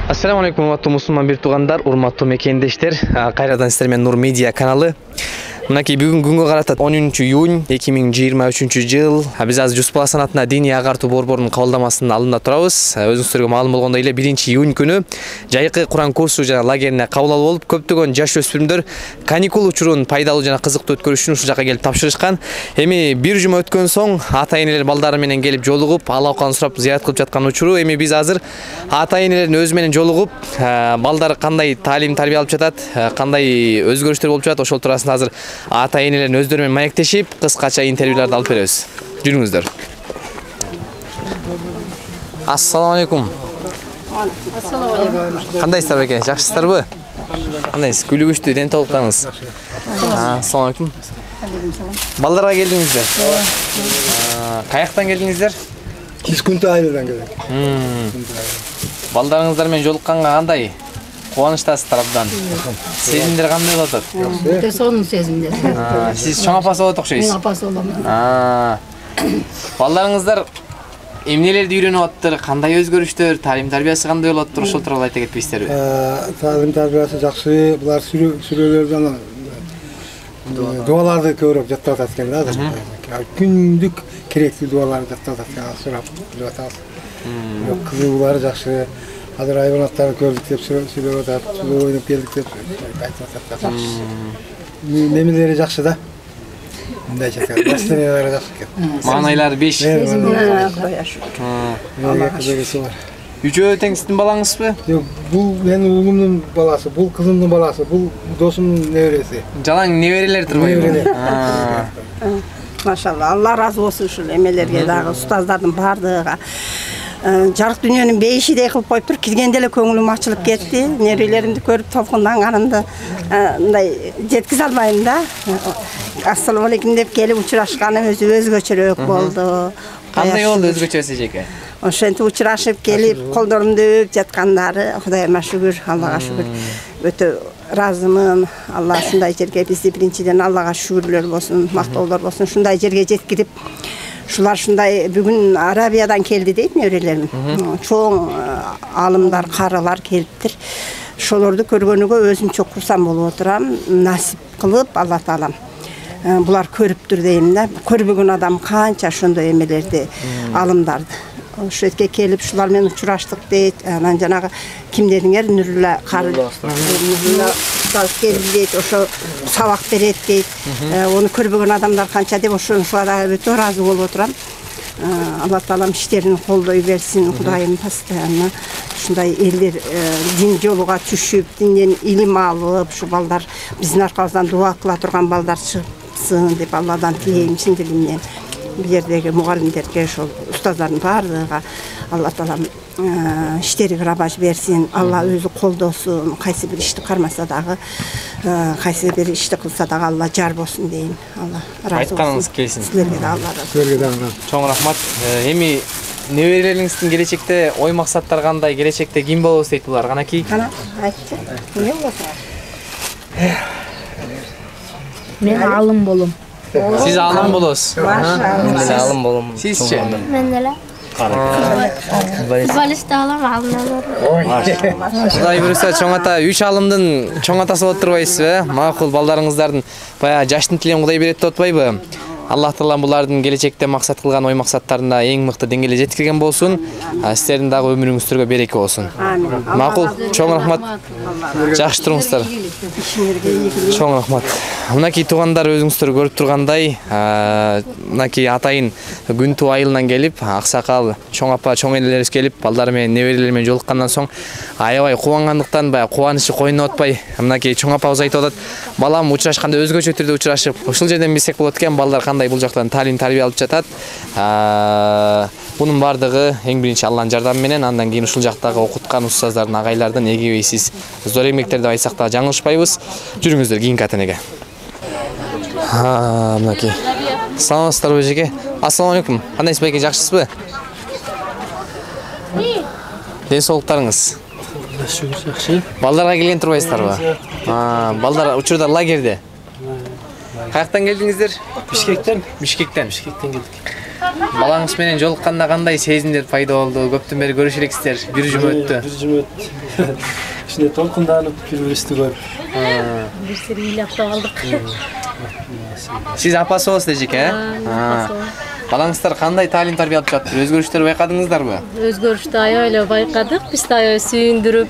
Assalamu alaikum, урматтуу мусулман бир туугандар, урматтуу мекендештер. Кайрадан сиздер менен Нур Медиа каналы. Мынакей бүгүн күнгө карата 10 июнь 2023 жыл. Биз азыр Жусупала санатына диний агартуу борборунун кабылдамасынын алдында турабыз. Өзүңүздөргө маалым болгондой эле 1 июнь күнү жайкы Куран курсу жана лагерине кабыл алуу болуп, көптөгөн жаш өспүрүмдөр каникул учурун пайдалуу жана кызыктуу өткөрүш үчүн ушул жака келип тапшырышкан. Эми бир жума өткөн соң ата-энелер балдары менен келип жолугуп, ал-акыбын сурап зыярат кылып жаткан учуру. Эми биз азыр ата-энелердин өзү менен жолугуп, балдар кандай таалим тарбия алып жатат, кандай өзгөрүштөр болуп жатат, ошол туурасында азыр ата-энелердин өздөрү менен маектешип, кыскача интервьюларды алып беребиз. Жүрүңүздөр. Ассаламу алейкум. Ассаламу алейкум. Кандайсыздар беке? Жакшысыздарбы? Кандайсыз? Күлүгүчтүү, ден соолуктаңыз. Ассаламу алейкум. Балдарга келдиңиздер? Каяктан келдиңиздер? Кискунту айылдан келдим. Балдарыңыздар менен жолукканга кандай? Кубанычтасыздар абдан. Сезимдер кандай болуп атат? Өтө сонун сезимдер. Сиз чоң апасы болот окшойсуз. Мен апасы болом. Балдарыңыздар эмнелерди үйрөнүп атыптыр? Кандай өзгөрүштөр, таалим тарбиясы кандай болуп атыптыр? Ошол тууралуу айта кетпейсиздерби? Таалим тарбиясы жакшы. Булар сүрөлөрдөн дуаларды көрүп жаттап атат экен да азыр. Күндүк керектүү дуаларды жаттап атат экен, сурап билип атабыз. Кызыгуулары жакшы. Азыр айбанаттарды көрдүк деп сүйлөп атат, сулуу ойноп келдик деп айтып атат. Немелери жакшы да. Мындай жатат. Настроениялары жакшы экен. Маанайлары 5. Кудайга шүкүр. Аллага кызыгысы бар. Үчөө тең сиздин балаңызбы? Жок, бул менин уулумдун баласы, бул кызымдын баласы, бул досумдун небереси. Жалаң неберелер турбайбы? Машалла, Алла разы болсун ушул эмелерге дагы, устаздардын бардыгыга. Жарык дүйнөнүн бейишидей кылып коюптур. Киргенде эле көңүлүм ачылып кетти. Неберелеримди көрүп толкунданганымды мындай жеткизе албайм да. Ассаламу алейкум деп келип учурашканым өзү өзгөчөрөөк болду. Кандай болду өзгөчө эжеке? Ошентип учурашып келип колдорумду өөп жаткандары, Кудайыма шүгүр, Аллага шүгүр. Өтө разымын. Алла ушундай жерге бизди биринчиден Аллага шүгүрлөр болсун, мактоолор болсун, ушундай жерге жеткирип, шулар ушундай бүгүн Арабиядан келди дейт неберелерим. Чоң алымдар, карылар келиптир. Ошолорду көргөнүгө өзүмчө курсам болуп отурам. Насип кылып Алла таалам булар көрүптүр дейм да. Көрбөгөн адам канча ошондой эмелерди, алымдарды. Ошо жерге келип шулар менен учураштык дейт. Анан жанагы кимдериңер Нүрүлө кары келди дейт, ошо сабак берет дейт. Ону көрбөгөн адамдар канча деп ошонуга да өтө ыраазы болуп отурам. Алла таалам иштерин колдой берсин, Кудайым постоянно ушундай элдер дин жолуга түшүп, динден илим алып, ушу балдар биздин аркабыздан дуа кыла турган балдар чыксын деп Алладан тилейм чын дилимден. Бу жердеги мугалимдерге, ошол устаздардын бардыгыга Алла таалам иштериге рабаж берсин, Алла өзү колдосун, кайсы бир ишти кармаса дагы, кайсы бир ишти кылса дагы Алла жар болсун дейм. Алла разы болсун. Айтканыңыз келсин. Силерге да Алла разы. Силерге дагы Чоң рахмат. Эми неберелериңиздин келечекте ой максаттары кандай, келечекте ким болобуз дейт булар? Канакей? Кана айтчы. Эмне болот? Мен алым болом. Сиз алым болосуз. Машалла. Алым болом. Сизчи? Men деле. Футболист алам, алымдан. Кудай буюрса чоң ата 3 алымдын чоң атасы болуп турбайсызбы? Макул, балдарыңыздардын баягы жаштын тилин Кудай берет деп атпайбы? Аллах таала булардын келечекте максат кылган ой максаттарына эң мыкты деңгээлде жеткирген болсун. Сиздердин дагы өмүрүңүздөргө береке болсун. Амин. Макул, чоң рахмат. Жакшы туруңуздар. Чоң рахмат. Мынакей туугандар өзүңүздөр көрүп тургандай, мынакей атайын Күнту айылынан келип, аксакал, чоң апа, чоң энелерибиз келип, балдары менен, неберелери менен жолуккандан соң аябай кубангандыктан баягы кубанычы койнуп атпай, мынакей чоң апабыз айтып атат, балам учурашканда өзгөчө түрдө учурашып, ушул жерден билсек болот экен, балдар кандай бул жактан таалим тарбия алып жатат. Бунун бардыгы эң биринчи Алланын жардамы менен, андан кийин ушул жактагы окуткан устаздардын, агайлардын эгебейсиз зор эмгектери деп айтсак да жаңылышпайбыз. Жүрүңүздөр кийинки ата-энеге. Мынакей. Саламатсыздарбы эжеке? Ассаламу алейкум. Кандайсыз беке, жакшысызбы? Ден соолуктарыңыз? Шүгүр жакшы. Балдарга келген турбайсыздарбы? Балдар учурда лагерде. Каяктан келдиңиздер? Бишкектен. Бишкектен. Бишкектен келдик. Балаңыз менен жолукканда кандай сезимдер пайда болду? Көптөн бери көрүшө элексиздер. Бир жума өттү. Bir cümle öttü. İçinde толкунданып birbirimizni көрүп. Bir sürü ilahta aldık. Сиз апасы болсуз эжеке, Балаңыздар кандай таалим тарбия алып жатыр? Өзгөрүштөр байкадыңыздарбы? Өзгөрүштү аябай эле байкадык. Биз да аябай сүйүндүрүп,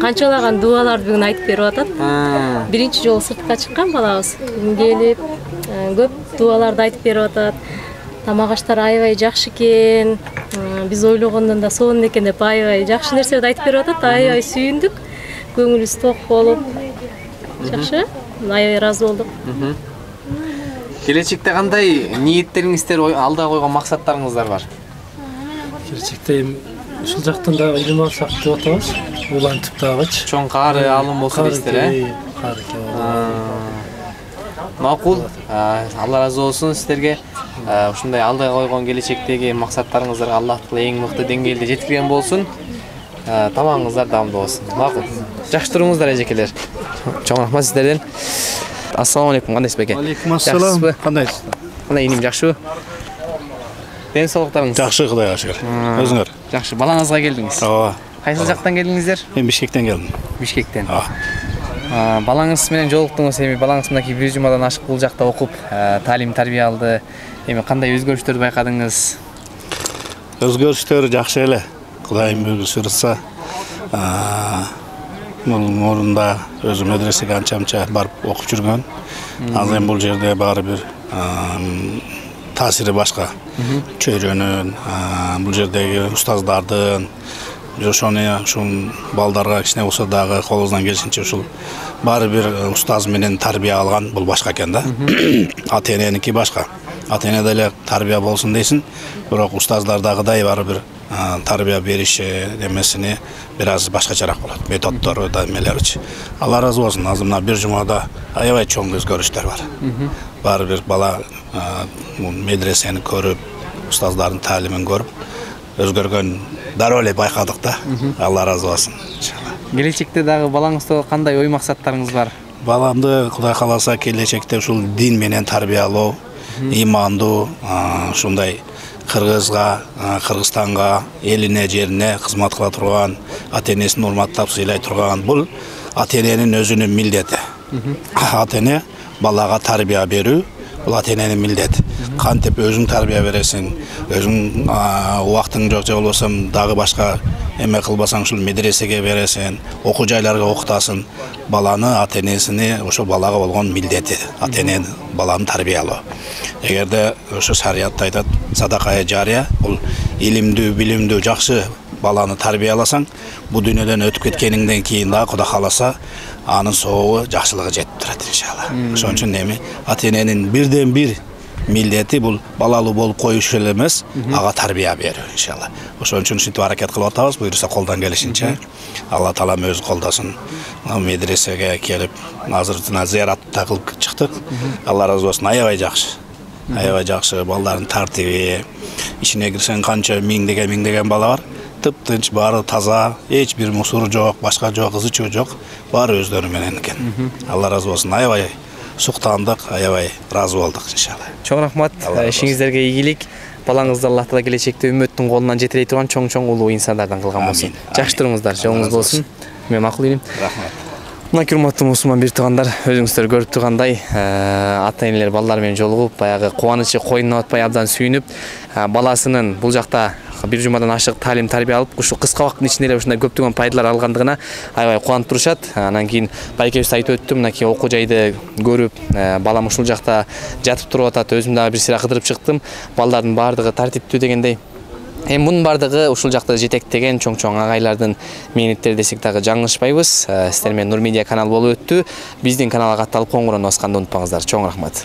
канчалаган дуаларды бүгүн айтып берип атат. Биринчи жолу сыртка чыккан балабыз. Келип, көп дуаларды айтып берип атат. Тамак аштар аябай жакшы экен. Биз ойлогондон да сонун экен деп аябай жакшы нерселерди айтып берип атат. Аябай сүйүндүк. Көңүлүбүз ток болуп. Жакшы. Аябай ыраазы болдук. Келечекте кандай ниеттериңиздер, алда койгон максаттарыңыздар бар? Gerçekte ушул жактан дагы илим алсак деп атабыз. Улантып дагычы. Чоң кары алым болсун дейсиздер, Кары Макул. Алла разы болсун сиздерге. Ушундай алда койгон келечектеги максаттарыңыздарга Аллах Таала эң мыкты деңгээлде жеткирген болсун. Тамагыңыздар даамдуу болсун. Макул. Жакшы туруңуздар эжекелер. Чоң рахмат сиздерден. Ассаламу алейкум, кандайсыз беке? Алейкум ассалам. Кандайсыз? Кандай иним жакшыбы? Ден соолуктарыңыз? Жакшы, Кудайга шүгүр. Өзүңөр? Жакшы. Балаңызга келдиңиз? Ооба. Кайсы жактан келдиңиздер? Мен Бишкектен келдим. Бишкектен. Балаңыз менен жолуктуңуз, эми балаңыз мынакей бир жумадан ашык бул жакта окуп, таалим тарбия алды. Эми кандай өзгөрүштөрдү байкадыңыз? Өзгөрүштөр жакшы эле. Кудайым буйруса, бул мурунда өзү медресеге анча-мынча барып окуп жүргөн. Азыр бул жерде баары бир таасири башка. Чөйрөнүн, бул жердеги устаздардын, ушул балдарга кичине болсо дагы колубуздан келишинче ушул баары бир устаз менен тарбия алган бул башка экен да. Ата-эненики башка. Ата-эне деле тарбия болсун дейсин, бирок устаздардагыдай баары бир тарбия бериши эмесини бир аз башкачараак болот. Методдору да эмелеричи. Алла разы болсун. Азыр мына бир жумада аябай чоң өзгөрүштөр бар. Баары бир бала медресени көрүп, устаздардын таалимин көрүп, өзгөргөн дароо эле байкадык да. Алла разы болсун. Келечекте дагы балаңызда кандай ой максаттарыңыз бар? Баламды Кудай кааласа келечекте ушул дин менен тарбиялоо, имандуу, ушундай Кыргызга, Кыргызстанга, элине, жерине кызмат кыла турган, ата-энесин урматтап сыйлай турган бул ата-эненин өзүнүн милдети. Ата-эне балага тарбия берүү, бул ата-эненин милдети. Кантип өзүң тарбия бересиң, өзүң убактың жок же болбосо дагы башка эме кылбасаң ушул медресеге бересиң, окуу жайларга окутасың. Баланы ата-энесини ошо балага болгон милдети, ата-эне баланы тарбиялоо. Эгерде ошо шариатта айтат, садакая жария, бул илимдүү, билимдүү жакшы баланы тарбияласаң, бу дүйнөдөн өтүп кеткениңден кийин дагы Кудай кааласа, анын сообу жакшылыгы жетип турат иншалла. Ошон үчүн эми ата-эненин бирден бир милдети бул балалуу болуп коюш эле эмес, ага тарбия берүү иншалла. Ошон үчүн ушинтип аракет кылып атабыз, буйруса колдон келишинче. Алла Таалам өзү колдосын. Медресеге келип, азыр зыяратта кылып чыктык. Алла разы болсун, аябай жакшы. Аябай жакшы, балдардын тартиби, ичине кирсең канча миңдеген бала бар. Тып-тынч, баары таза, эч бир мусор жок, башка жок, ызычуу жок. Баары өздөрү менен экен. Алла разы болсун. Аябай суктандык, аябай разы болдук иншалла. Чоң рахмат. Ишиңиздерге ийгилик. Балаңызды Аллах Таала келечекте үммөттүн колунан жетирей турган чоң улуу инсандардан кылган болсун. Жакшы туруңуздар, жолуңуз болсун. Мен макул элем. Рахмат. Мына урматтуу мусулман бир туугандар, өзүңүздөр көрүп тургандай, ата-энелер балдар менен жолугуп, баягы кубанычы койнуна батпай абдан сүйүнүп, баласынын бул жакта бир жумадан ашык таалим тарбия алып, ушу кыска убакыттын ичинде эле ушундай көптөгөн пайдалар алгандыгына аябай кубанып турушат. Анан кийин байкебиз айтып өттү, мынакей окуу жайды көрүп, балам ушул жакта жатып туруп атат, өзүм дагы бир сыйра кыдырып чыктым. Балдардын баардыгы тартиптүү дегендей. Эми мунун баардыгы ушул жакта жетектеген чоң агайлардын мээнеттери десек дагы жаңылышпайбыз. Сиздер менен Нур Медиа каналы болуп өттү. Биздин каналга катталып коңгуроonu басканды унутпаңыздар. Чоң рахмат.